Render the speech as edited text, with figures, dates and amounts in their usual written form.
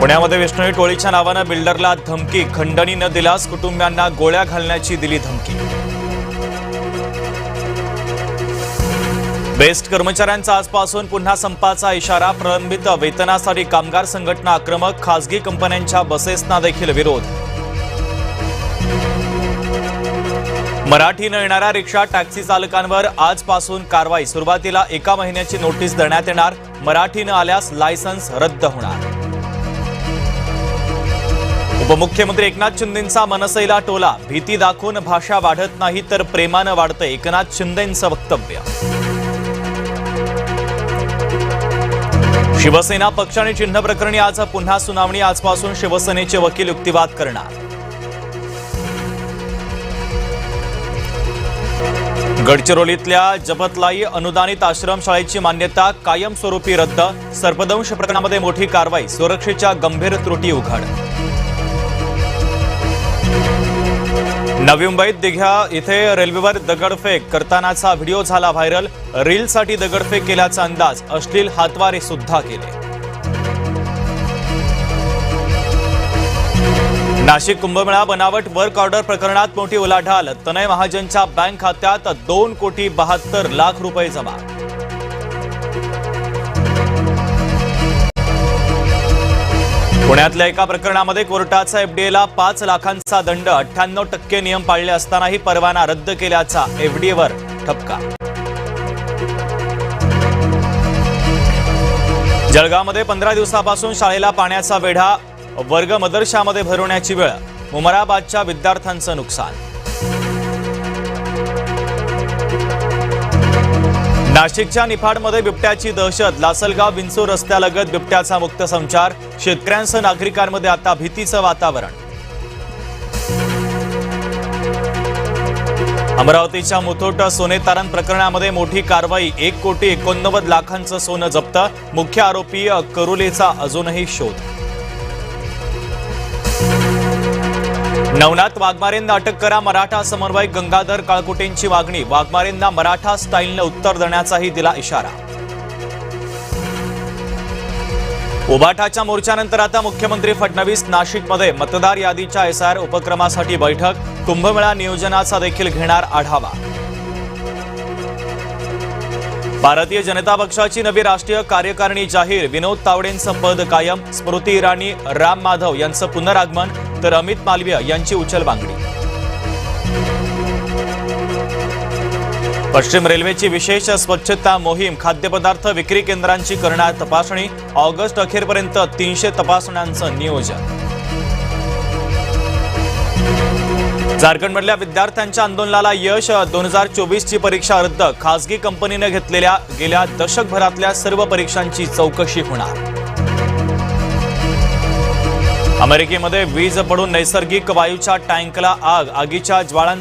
पुण्यामध्ये विष्णोई टोळीच्या नावाने बिल्डरला धमकी, खंडणी न दिल्यास कुटुंबियांना गोळ्या घालण्याची दिली धमकी। बेस्ट कर्मचाऱ्यांचा आजपासून पुन्हा संपाचा इशारा, प्रलंबित वेतनासाठी कामगार संघटना आक्रमक, खासगी कंपन्यांच्या बसेसना देखील विरोध। मराठी न येणाऱ्या रिक्षा टॅक्सी चालकांवर आजपासून कारवाई, सुरुवातीला 1 महिन्याची नोटीस देण्यात येणार, मराठी न आल्यास लायसन्स रद्द होणार। उपमुख्यमंत्री एकनाथ शिंदेंचा मनसेला टोला, भीती दाखवून भाषा वाढत नाही तर प्रेमानं वाढतं, एकनाथ शिंदेंचं वक्तव्य। शिवसेना पक्ष आणि चिन्ह प्रकरणी आज पुन्हा सुनावणी, आजपासून शिवसेनेचे वकील युक्तिवाद करणार। गडचिरोलीतल्या जपतलाई अनुदानित आश्रमशाळेची मान्यता कायमस्वरूपी रद्द, सर्पदंश प्रकरणामध्ये मोठी कारवाई, सुरक्षेच्या गंभीर त्रुटी उघड। नवी मुंबईत दिघा इथे रेल्वेवर दगडफेक करतानाचा व्हिडिओ झाला व्हायरल, रीलसाठी दगडफेक केल्याचा अंदाज, अश्लील हातवारे सुद्धा केले। नाशिक कुंभमेळा बनावट वर्क ऑर्डर प्रकरणात मोठी उलाढाल, तनय महाजनच्या बँक खात्यात 2,72,00,000 रुपये जमा। पुण्यातल्या एका प्रकरणामध्ये कोर्टाचा एफडीएला 5 लाखांचा दंड, 98% नियम पाळले असतानाही परवाना रद्द केल्याचा एफडीएवर ठपका। जळगावमध्ये 15 दिवसापासून शाळेला पाण्याचा वेढा, वर्ग मदरशामध्ये भरवण्याची वेळ, उमराबादच्या विद्यार्थ्यांचं नुकसान। नाशिकच्या निफाडमध्ये बिबट्याची दहशत, लासलगाव विंचूर रस्त्यालगत बिबट्याचा मुक्त संचार, शेतकऱ्यांसह नागरिकांमध्ये आता भीतीचं वातावरण। अमरावतीच्या मुथूट सोने तारण प्रकरणामध्ये मोठी कारवाई, 1,89,00,000 सोनं जप्त, मुख्य आरोपी करुलेचा अजूनही शोध। नवनाथ वाघमारेंना अटक करा, मराठा समन्वयक गंगाधर काळकुटेंची मागणी, वाघमारेंना मराठा स्टाईलने उत्तर देण्याचाही दिला इशारा। उभाटाच्या मोर्चानंतर आता मुख्यमंत्री फडणवीस नाशिकमध्ये, मतदार यादीच्या एसआर उपक्रमासाठी बैठक, कुंभमेळा नियोजनाचा देखील घेणार आढावा। भारतीय जनता पक्षाची नवी राष्ट्रीय कार्यकारिणी जाहीर, विनोद तावडेंचं पद कायम, स्मृती इराणी, राम माधव यांचं पुनरागमन, तर अमित मालवीय यांची उचलबांगडी। पश्चिम रेल्वेची विशेष स्वच्छता मोहीम, खाद्यपदार्थ विक्री केंद्रांची करणार तपासणी, ऑगस्ट अखेरपर्यंत 300 तपासण्यांचं नियोजन। झारखंडमधल्या विद्यार्थ्यांच्या आंदोलनाला यश, 2024ची परीक्षा रद्द, खासगी कंपनीने घेतलेल्या गेल्या दशकभरातल्या सर्व परीक्षांची चौकशी होणार। अमेरिकेमध्ये वीज पडून नैसर्गिक वायूच्या टँकला आग, आगीच्या ज्वाळांचा